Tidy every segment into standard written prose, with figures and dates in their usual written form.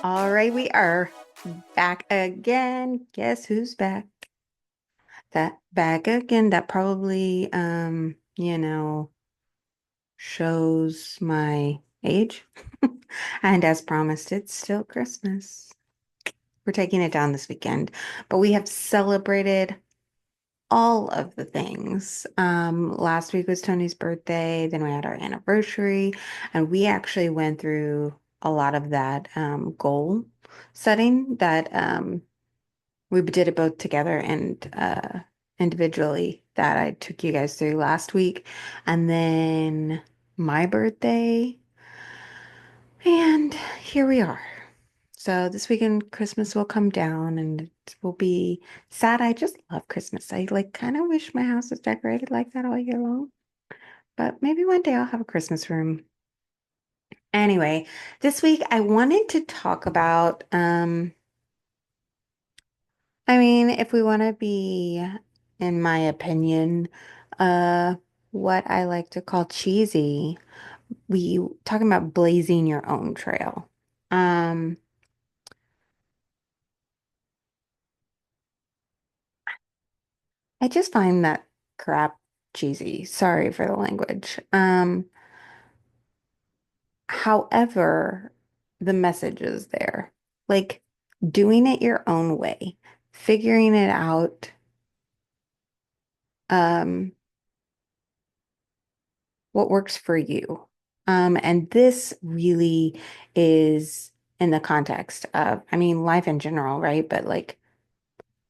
All right, we are back again. Guess who's back? That back again. That probably shows my age. And as promised, it's still Christmas. We're taking it down this weekend, but we have celebrated all of the things. Last week was Tony's birthday, then we had our anniversary, and we actually went through a lot of that goal setting that we did it both together and individually that I took you guys through last week. And then my birthday, and here we are. So this weekend, Christmas will come down and it will be sad. I just love Christmas. I like kind of wish my house was decorated like that all year long. But maybe one day I'll have a Christmas room. Anyway, this week I wanted to talk about I mean, if we want to be, in my opinion, uh, what I like to call cheesy, we talking about blazing your own trail. Um, I just find that crap cheesy. Sorry for the language. However, the message is there. Like doing it your own way, figuring it out, um, what works for you. And this really is in the context of, I mean, life in general, right? But like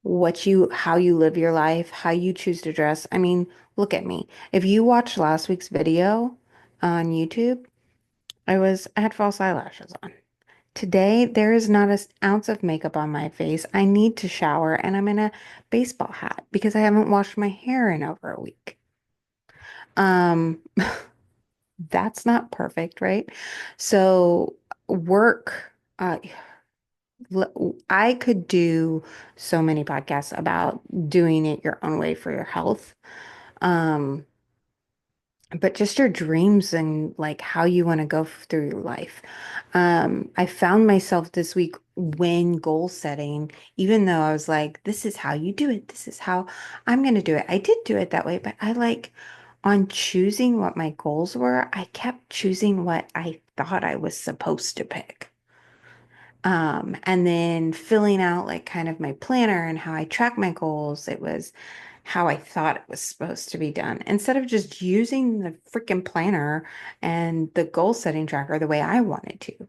how you live your life, how you choose to dress. I mean, look at me. If you watched last week's video on YouTube, I had false eyelashes on. Today, there is not an ounce of makeup on my face. I need to shower and I'm in a baseball hat because I haven't washed my hair in over a week. Um, that's not perfect, right? So work, I could do so many podcasts about doing it your own way for your health. Um, but just your dreams and like how you want to go through your life. I found myself this week when goal setting, even though I was like, this is how you do it. This is how I'm going to do it. I did do it that way, but I like on choosing what my goals were, I kept choosing what I thought I was supposed to pick. And then filling out like kind of my planner and how I track my goals, it was how I thought it was supposed to be done. Instead of just using the freaking planner and the goal setting tracker the way I wanted to.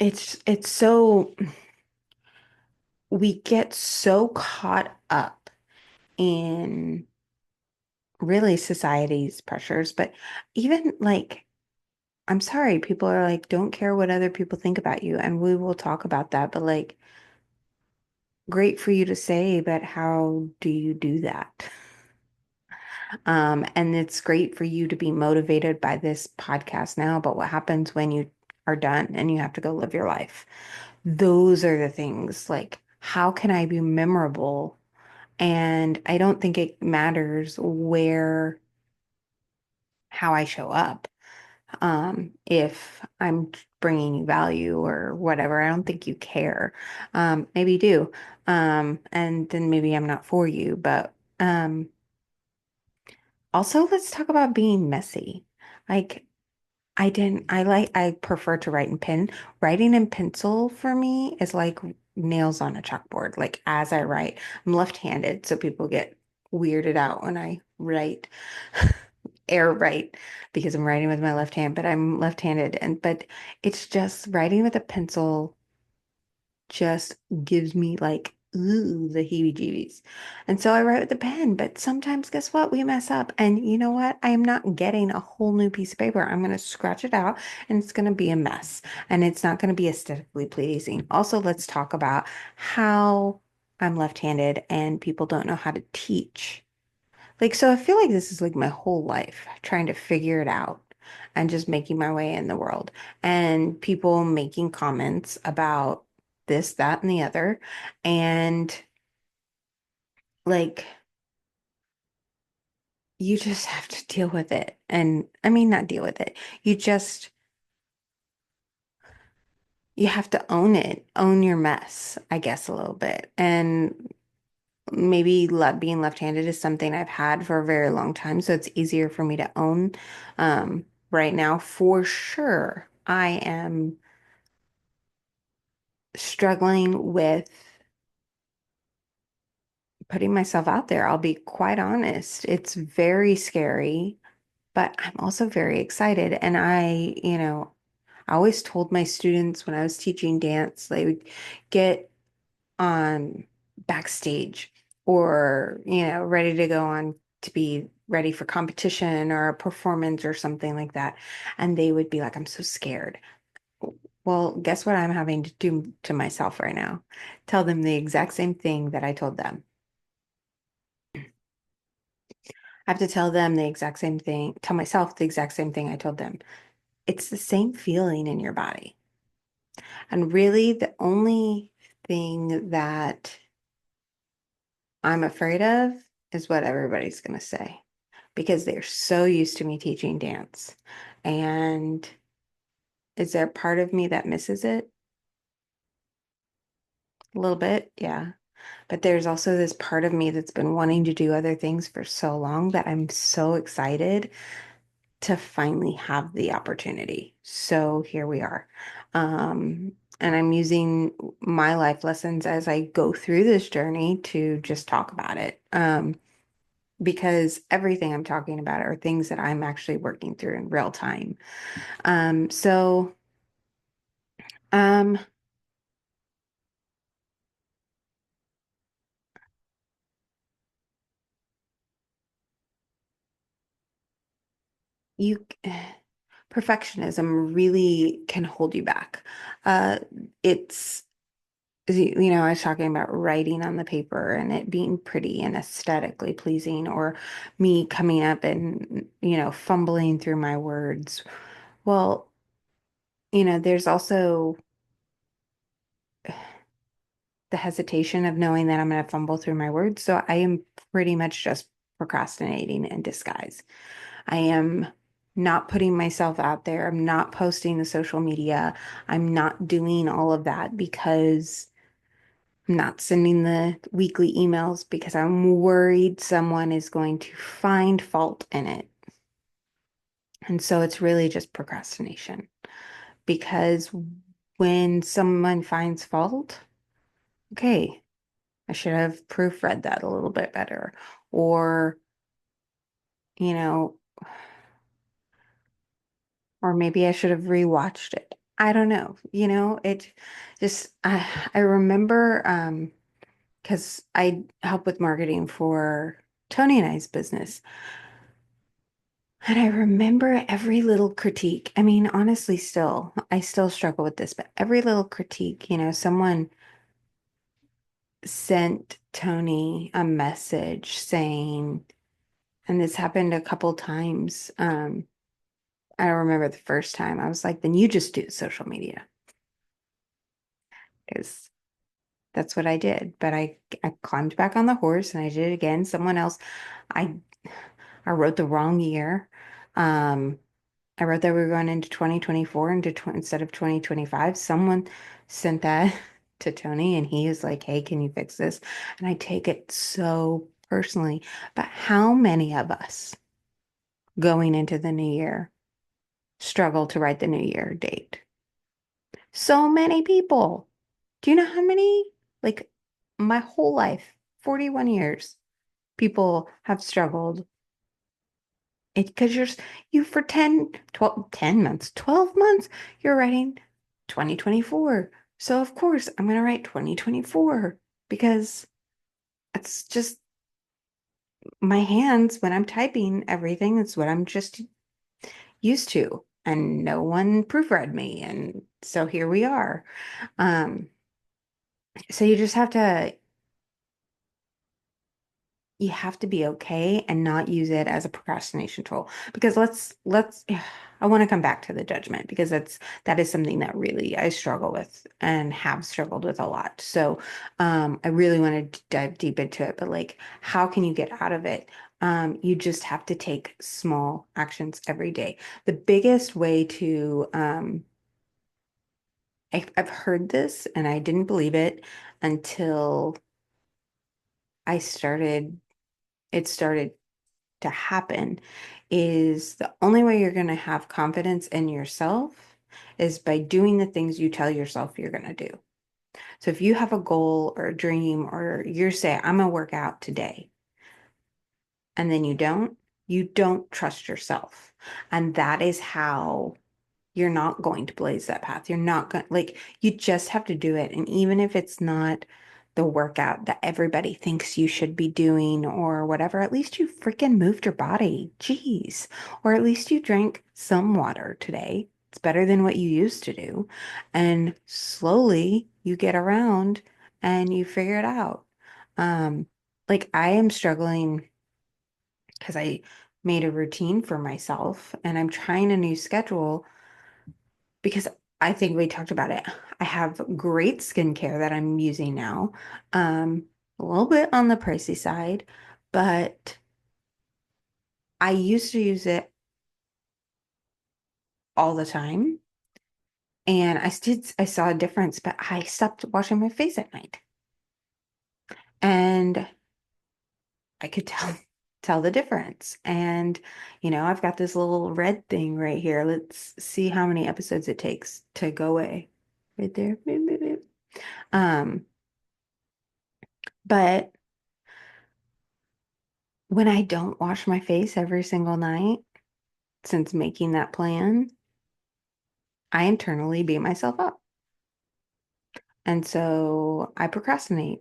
It's so we get so caught up in really society's pressures, but even like I'm sorry, people are like, don't care what other people think about you. And we will talk about that, but like great for you to say, but how do you do that? And it's great for you to be motivated by this podcast now, but what happens when you are done and you have to go live your life? Those are the things like, how can I be memorable? And I don't think it matters how I show up. If I'm bringing you value or whatever, I don't think you care. Maybe you do. And then maybe I'm not for you, but, also, let's talk about being messy. Like, I prefer to write in pen. Writing in pencil for me is like nails on a chalkboard. Like, as I write, I'm left-handed, so people get weirded out when I write, air write, because I'm writing with my left hand, but I'm left-handed. But it's just writing with a pencil just gives me like, ooh, the heebie-jeebies. And so I write with a pen, but sometimes guess what? We mess up. And you know what? I am not getting a whole new piece of paper. I'm going to scratch it out and it's going to be a mess and it's not going to be aesthetically pleasing. Also, let's talk about how I'm left-handed and people don't know how to teach. Like, so I feel like this is like my whole life trying to figure it out and just making my way in the world. And people making comments about this, that, and the other. And like, you just have to deal with it. And I mean, not deal with it. You just, you have to own it, own your mess, I guess, a little bit. And maybe being left-handed is something I've had for a very long time, so it's easier for me to own. Right now, for sure, I am struggling with putting myself out there. I'll be quite honest. It's very scary, but I'm also very excited. And I always told my students when I was teaching dance, they would get on backstage or, ready to go on to be ready for competition or a performance or something like that. And they would be like, I'm so scared. Well, guess what I'm having to do to myself right now? Tell them the exact same thing that I told them. I have to tell them the exact same thing, tell myself the exact same thing I told them. It's the same feeling in your body. And really, the only thing that I'm afraid of is what everybody's going to say because they're so used to me teaching dance. And is there part of me that misses it? A little bit, yeah. But there's also this part of me that's been wanting to do other things for so long that I'm so excited to finally have the opportunity. So here we are. And I'm using my life lessons as I go through this journey to just talk about it. Because everything I'm talking about are things that I'm actually working through in real time. So, um, you perfectionism really can hold you back. Uh, it's I was talking about writing on the paper and it being pretty and aesthetically pleasing, or me coming up and, fumbling through my words. Well, there's also the hesitation of knowing that I'm going to fumble through my words. So I am pretty much just procrastinating in disguise. I am not putting myself out there. I'm not posting the social media. I'm not doing all of that because I'm not sending the weekly emails because I'm worried someone is going to find fault in it. And so it's really just procrastination because when someone finds fault, okay, I should have proofread that a little bit better. Or, you know, or maybe I should have rewatched it. I don't know. It just I remember because I help with marketing for Tony and I's business. And I remember every little critique. I mean, honestly, I still struggle with this, but every little critique, someone sent Tony a message saying, and this happened a couple times. I don't remember the first time. I was like, then you just do social media. Because that's what I did. But I climbed back on the horse and I did it again. I I wrote the wrong year. Um, I wrote that we were going into 2024 instead of 2025. Someone sent that to Tony and he was like, hey, can you fix this? And I take it so personally. But how many of us going into the new year struggle to write the new year date? So many people. Do you know how many? Like my whole life, 41 years, people have struggled. Because you for 10 months, 12 months, you're writing 2024. So of course I'm going to write 2024 because it's just my hands when I'm typing everything. It's what I'm just used to. And no one proofread me. And so here we are. Um, so you have to be okay and not use it as a procrastination tool because I want to come back to the judgment because that is something that really I struggle with and have struggled with a lot. So I really want to dive deep into it, but like how can you get out of it? You just have to take small actions every day. The biggest way to I've heard this and I didn't believe it until I started, it started to happen, is the only way you're going to have confidence in yourself is by doing the things you tell yourself you're going to do. So if you have a goal or a dream or you're saying, I'm going to work out today, and then you don't trust yourself. And that is how you're not going to blaze that path. You're not going, like, you just have to do it. And even if it's not the workout that everybody thinks you should be doing or whatever, at least you freaking moved your body. Jeez. Or at least you drank some water today. It's better than what you used to do. And slowly you get around and you figure it out. Um, like I am struggling because I made a routine for myself and I'm trying a new schedule because I think we talked about it. I have great skincare that I'm using now. A little bit on the pricey side, but I used to use it all the time and I saw a difference, but I stopped washing my face at night. And I could tell the difference. And I've got this little red thing right here. Let's see how many episodes it takes to go away. Right there. Beep, beep, beep. Um, but when I don't wash my face every single night since making that plan, I internally beat myself up. And so I procrastinate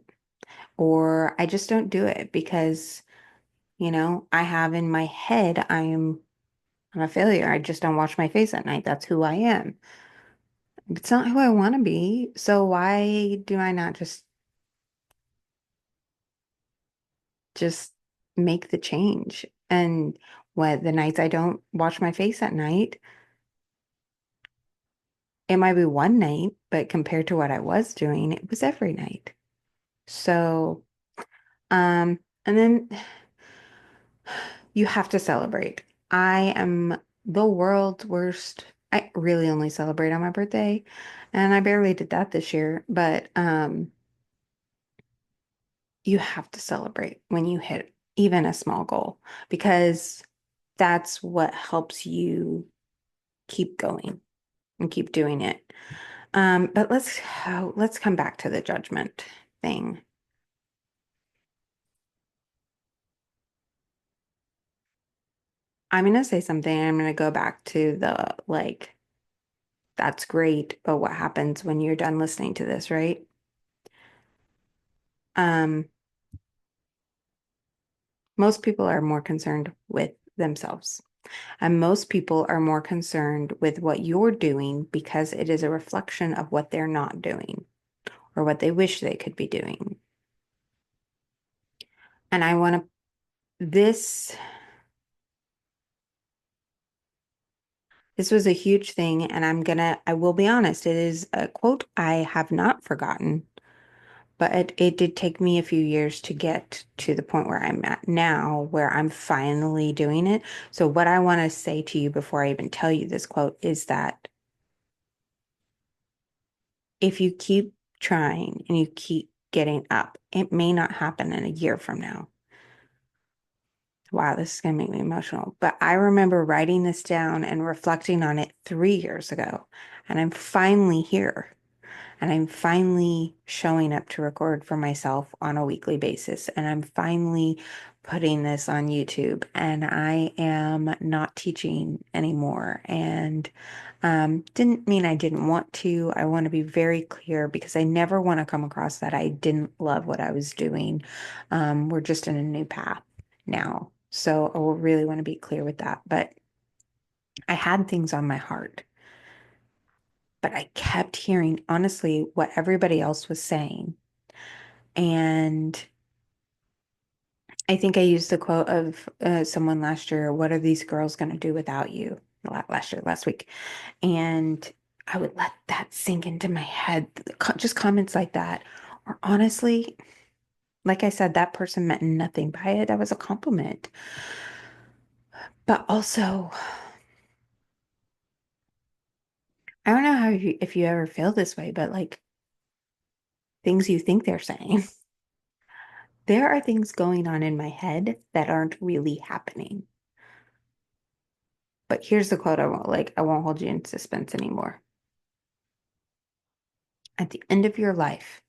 or I just don't do it because, I have in my head I'm a failure. I just don't wash my face at night. That's who I am. It's not who I want to be. So why do I not just make the change? And what the nights I don't wash my face at night, it might be one night, but compared to what I was doing, it was every night. So, and then you have to celebrate. I am the world's worst. I really only celebrate on my birthday, and I barely did that this year, but you have to celebrate when you hit even a small goal because that's what helps you keep going and keep doing it. But let's come back to the judgment thing. I'm gonna say something. I'm gonna go back to the like, that's great, but what happens when you're done listening to this, right? Um, most people are more concerned with themselves. And most people are more concerned with what you're doing because it is a reflection of what they're not doing or what they wish they could be doing. And I want to, this was a huge thing. And I will be honest, it is a quote I have not forgotten, but it did take me a few years to get to the point where I'm at now, where I'm finally doing it. So what I want to say to you before I even tell you this quote is that if you keep trying and you keep getting up, it may not happen in a year from now. Wow, this is going to make me emotional. But I remember writing this down and reflecting on it 3 years ago, and I'm finally here. And I'm finally showing up to record for myself on a weekly basis. And I'm finally putting this on YouTube. And I am not teaching anymore. And didn't mean I didn't want to. I want to be very clear because I never want to come across that I didn't love what I was doing. We're just in a new path now. So I will really want to be clear with that. But I had things on my heart, but I kept hearing, honestly, what everybody else was saying. And I think I used the quote of someone last year, what are these girls going to do without you? Last week. And I would let that sink into my head. Just comments like that. Or honestly, like I said, that person meant nothing by it. That was a compliment. But also, I don't know how if you ever feel this way, but like things you think they're saying. There are things going on in my head that aren't really happening. But here's the quote I won't hold you in suspense anymore. At the end of your life,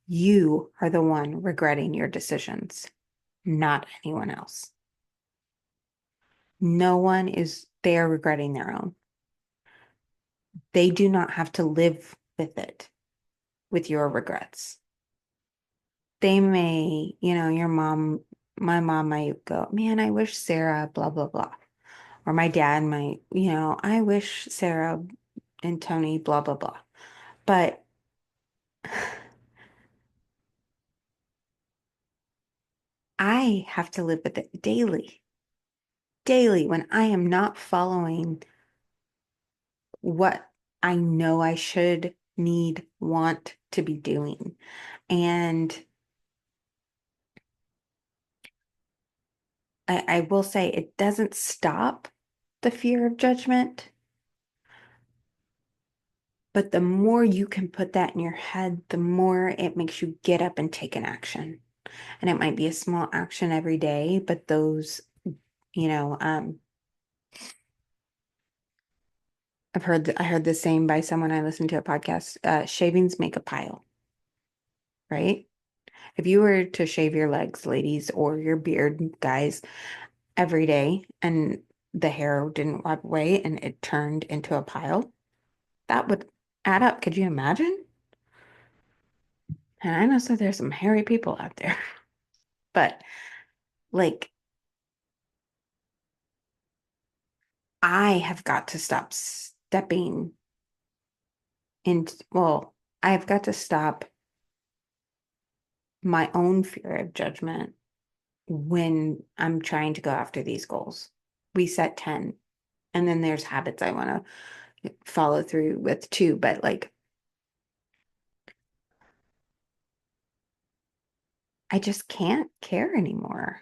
you are the one regretting your decisions, not anyone else. No one is there regretting their own. They do not have to live with it, with your regrets. They may, my mom might go, man, I wish Sarah, blah, blah, blah. Or my dad might, I wish Sarah and Tony, blah, blah, blah. But I have to live with it daily, daily when I am not following what I know I should, need, want to be doing. And I will say it doesn't stop the fear of judgment, but the more you can put that in your head, the more it makes you get up and take an action. And it might be a small action every day, but those, you know, um, I heard the saying by someone I listened to a podcast, shavings make a pile, right? If you were to shave your legs, ladies, or your beard, guys, every day and the hair didn't wipe away and it turned into a pile, that would add up. Could you imagine? And I know so there's some hairy people out there, but like I have got to stop stepping into, well, I've got to stop my own fear of judgment when I'm trying to go after these goals. We set 10, and then there's habits I want to follow through with too, but like I just can't care anymore.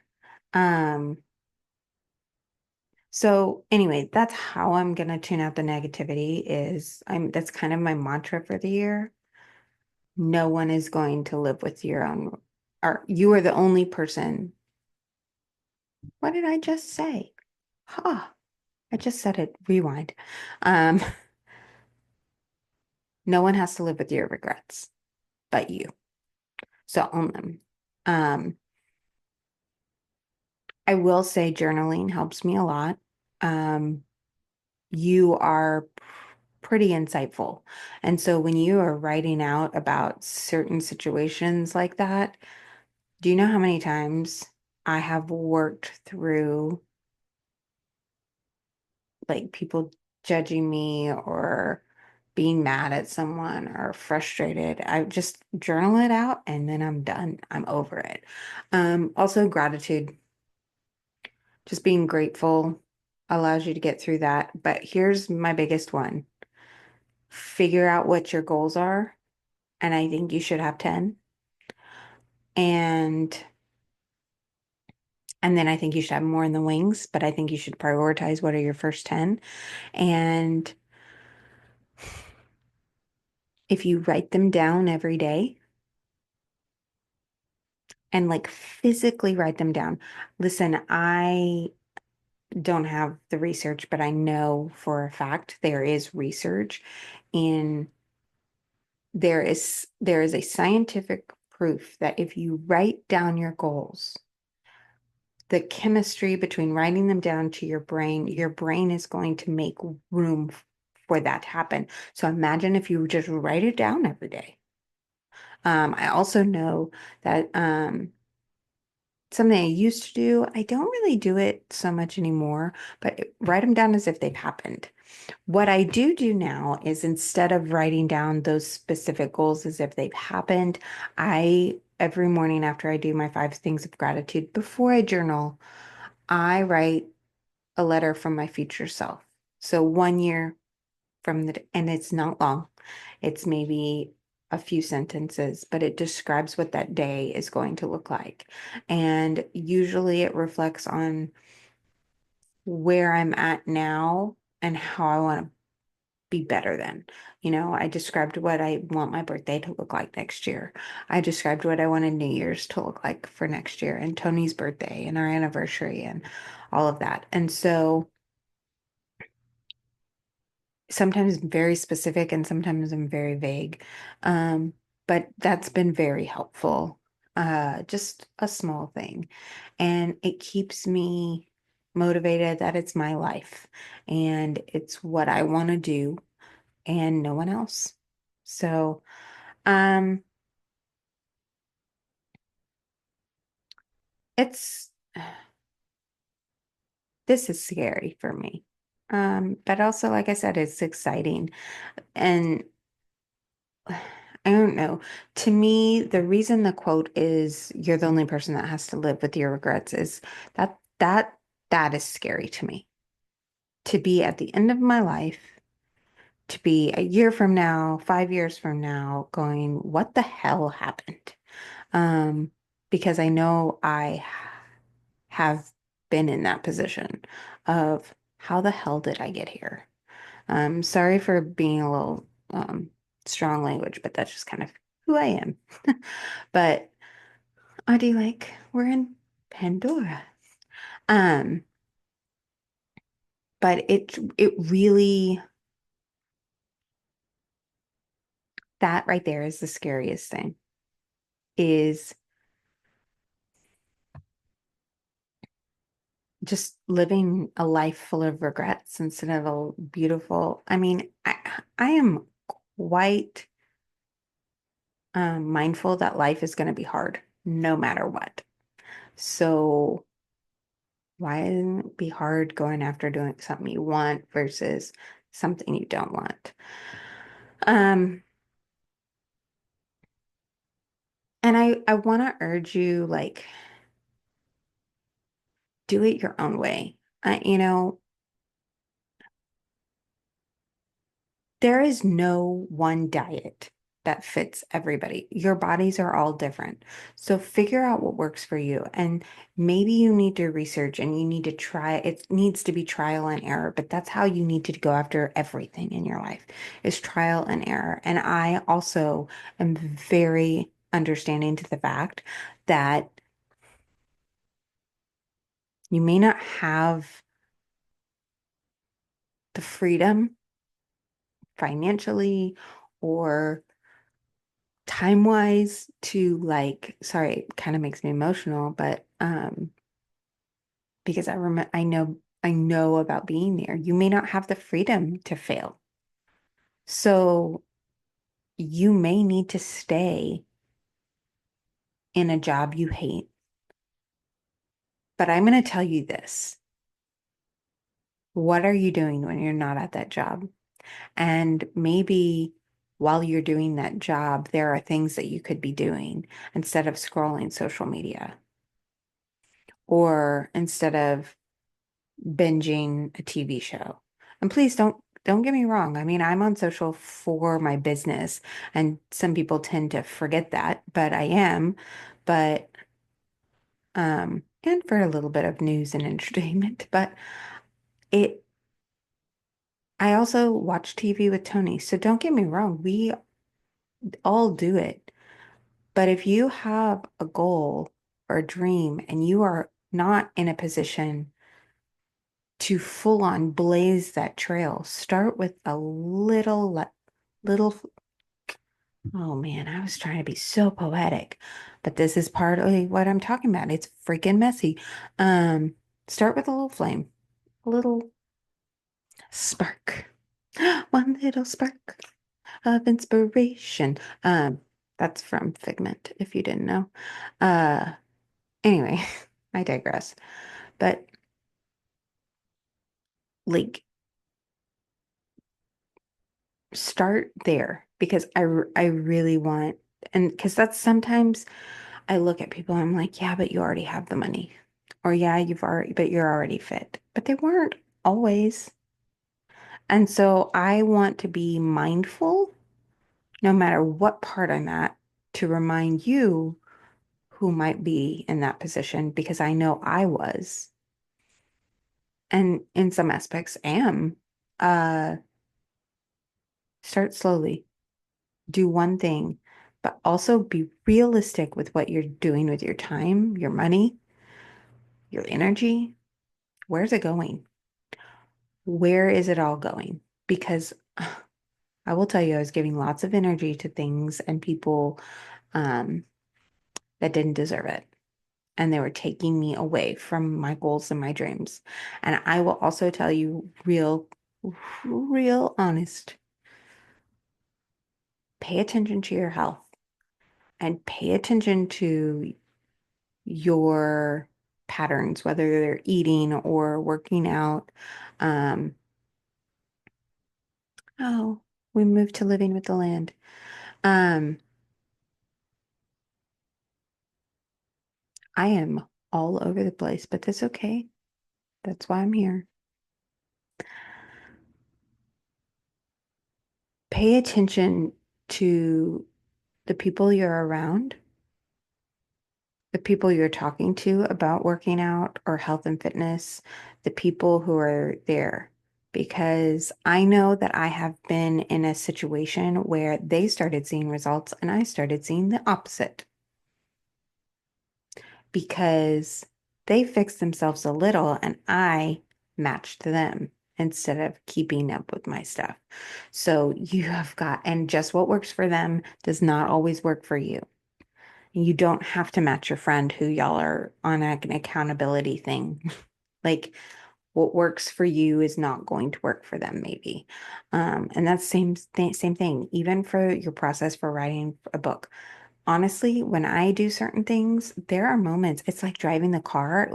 Um, so anyway, that's how I'm gonna tune out the negativity is that's kind of my mantra for the year. No one is going to live with your own, or you are the only person. What did I just say? Huh, I just said it. Rewind. Um, no one has to live with your regrets but you. So own them. Um, I will say journaling helps me a lot. Um, you are pretty insightful. And so when you are writing out about certain situations like that, do you know how many times I have worked through like people judging me or being mad at someone or frustrated? I just journal it out and then I'm done. I'm over it. Also gratitude, just being grateful allows you to get through that. But here's my biggest one. Figure out what your goals are, and I think you should have 10. And and then I think you should have more in the wings, but I think you should prioritize what are your first 10. And if you write them down every day and like physically write them down. Listen, I don't have the research, but I know for a fact there is research in there is a scientific proof that if you write down your goals, the chemistry between writing them down to your brain is going to make room for that to happen. So imagine if you just write it down every day. I also know that something I used to do, I don't really do it so much anymore, but write them down as if they've happened. What I do now is instead of writing down those specific goals as if they've happened, every morning after I do my 5 things of gratitude, before I journal, I write a letter from my future self. So 1 year and it's not long. It's maybe a few sentences, but it describes what that day is going to look like. And usually it reflects on where I'm at now and how I want to be better than. I described what I want my birthday to look like next year. I described what I wanted New Year's to look like for next year and Tony's birthday and our anniversary and all of that. And so sometimes very specific and sometimes I'm very vague. Um, but that's been very helpful. Just a small thing. And it keeps me motivated that it's my life and it's what I want to do and no one else. So, um, it's this is scary for me. But also, like I said, it's exciting. And I don't know. To me, the reason the quote is you're the only person that has to live with your regrets is that that that is scary to me. To be at the end of my life, to be a year from now, 5 years from now, going, what the hell happened? Um, because I know I have been in that position of how the hell did I get here? Sorry for being a little strong language, but that's just kind of who I am. But I do like we're in Pandora. Um, but it really that right there is the scariest thing is just living a life full of regrets instead of a beautiful. I mean, I am quite mindful that life is going to be hard no matter what. So why isn't it be hard going after doing something you want versus something you don't want? Um, and I want to urge you like do it your own way. There is no one diet that fits everybody. Your bodies are all different. So figure out what works for you. And maybe you need to research and you need to try. It needs to be trial and error, but that's how you need to go after everything in your life is trial and error. And I also am very understanding to the fact that you may not have the freedom financially or time wise to like sorry it kind of makes me emotional but because I know about being there you may not have the freedom to fail so you may need to stay in a job you hate but I'm going to tell you this what are you doing when you're not at that job and maybe while you're doing that job there are things that you could be doing instead of scrolling social media or instead of binging a TV show. And please don't get me wrong. I mean, I'm on social for my business, and some people tend to forget that, but I am. But and for a little bit of news and entertainment, but it I also watch TV with Tony. So don't get me wrong, we all do it. But if you have a goal or a dream and you are not in a position to full on blaze that trail, start with a little, oh man, I was trying to be so poetic, but this is partly what I'm talking about. It's freaking messy. Um, Start with a little flame, a little spark, one little spark of inspiration. That's from Figment, if you didn't know. Uh, anyway, I digress. But like start there because I really want and because that's sometimes I look at people I'm like, yeah, but you already have the money. Or yeah, but you're already fit. But they weren't always. And so I want to be mindful no matter what part I'm at to remind you who might be in that position because I know I was and in some aspects am. Uh Start slowly. Do one thing, but also be realistic with what you're doing with your time, your money, your energy. Where's it going? Where is it all going? Because I will tell you, I was giving lots of energy to things and people um, that didn't deserve it. And they were taking me away from my goals and my dreams. And I will also tell you real honest, pay attention to your health and pay attention to your patterns, whether they're eating or working out. Um, oh, we moved to living with the land. Um, I am all over the place, but that's okay. That's why I'm here. Pay attention to the people you're around, the people you're talking to about working out or health and fitness, the people who are there. Because I know that I have been in a situation where they started seeing results and I started seeing the opposite because they fixed themselves a little and I matched them instead of keeping up with my stuff. So you have got, and just what works for them does not always work for you. You don't have to match your friend who y'all are on an accountability thing. Like what works for you is not going to work for them, maybe. And that's same thing, even for your process for writing a book. Honestly, when I do certain things, there are moments, it's like driving the car.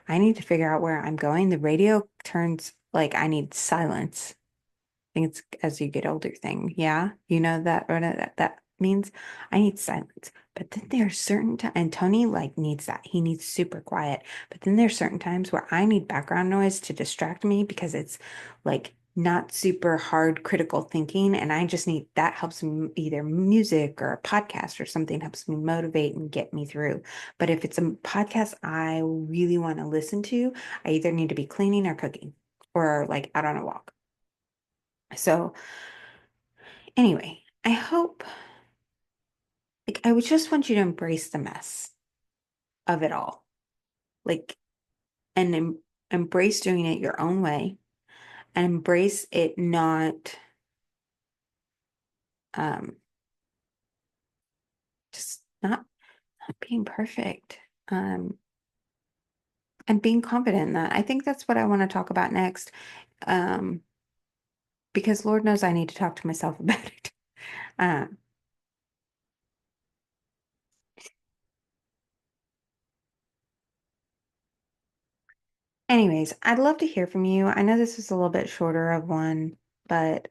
I need to figure out where I'm going. The radio turns like I need silence. Think it's as you get older thing. Yeah. You know that or that means I need silence. But then there are certain times, and Tony like needs that. He needs super quiet. But then there's certain times where I need background noise to distract me because it's like not super hard critical thinking. And I just need that helps me either music or a podcast or something helps me motivate and get me through. But if it's a podcast I really want to listen to, I either need to be cleaning or cooking or like out on a walk. So anyway, I hope, like, I would just want you to embrace the mess of it all, like, and embrace doing it your own way and embrace it not, um, just not being perfect, and being confident in that. I think that's what I want to talk about next, um, because Lord knows I need to talk to myself about it. Um, Anyways, I'd love to hear from you. I know this is a little bit shorter of one, but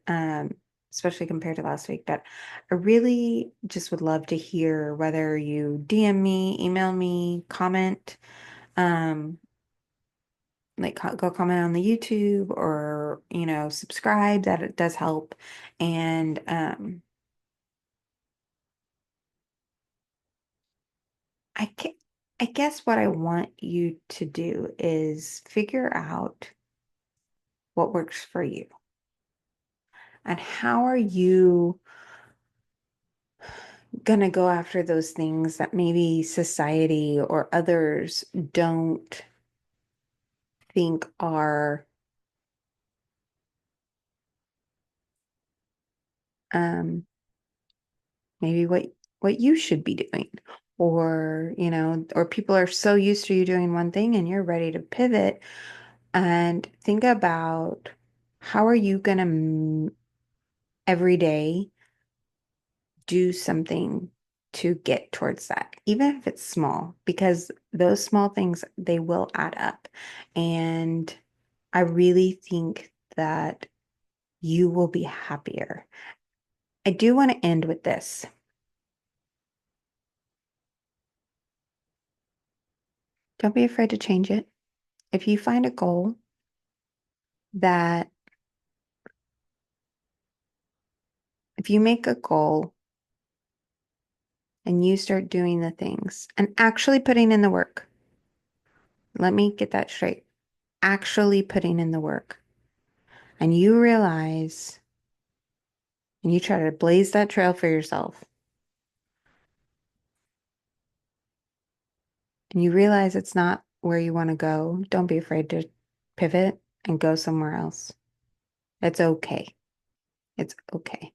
especially compared to last week, but I really just would love to hear whether you DM me, email me, comment, um, like go comment on the YouTube or, subscribe. That it does help. And I ca- I guess what I want you to do is figure out what works for you and how are you gonna go after those things that maybe society or others don't think are um maybe what you should be doing or or people are so used to you doing one thing and you're ready to pivot and think about how are you gonna every day do something to get towards that, even if it's small, because those small things, they will add up. And I really think that you will be happier. I do want to end with this. Don't be afraid to change it. If you find a goal that, if you make a goal and you start doing the things and actually putting in the work, let me get that straight. Actually putting in the work, and you realize and you try to blaze that trail for yourself, and you realize it's not where you want to go, don't be afraid to pivot and go somewhere else. It's okay. It's okay.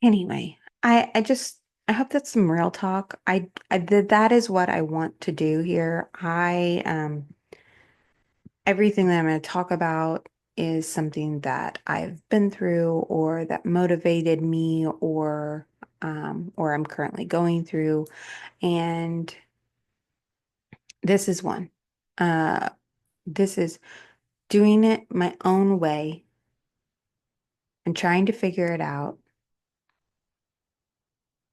Anyway, I hope that's some real talk. That is what I want to do here. Everything that I'm going to talk about is something that I've been through or that motivated me or I'm currently going through. And this is one. Uh, this is doing it my own way and trying to figure it out.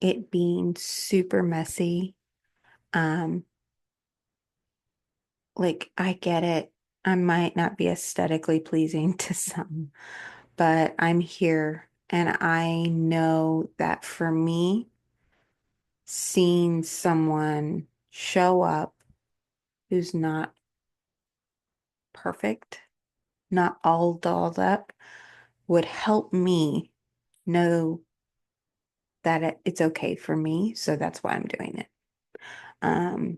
It being super messy. Um, like I get it. I might not be aesthetically pleasing to some, but I'm here and I know that for me, seeing someone show up who's not perfect, not all dolled up, would help me know that it's okay for me. So that's why I'm doing it. Um,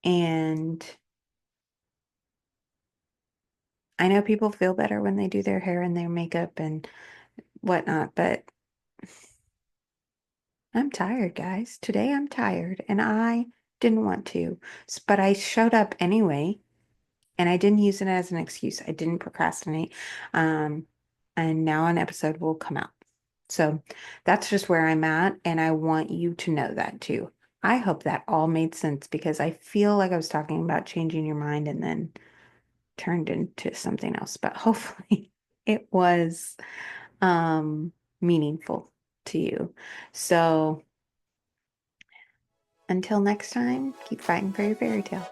and I know people feel better when they do their hair and their makeup and whatnot, but I'm tired, guys. Today I'm tired and I didn't want to, but I showed up anyway and I didn't use it as an excuse. I didn't procrastinate. Um, and now an episode will come out. So that's just where I'm at. And I want you to know that too. I hope that all made sense because I feel like I was talking about changing your mind and then turned into something else, but hopefully it was meaningful to you. So until next time, keep fighting for your fairy tale.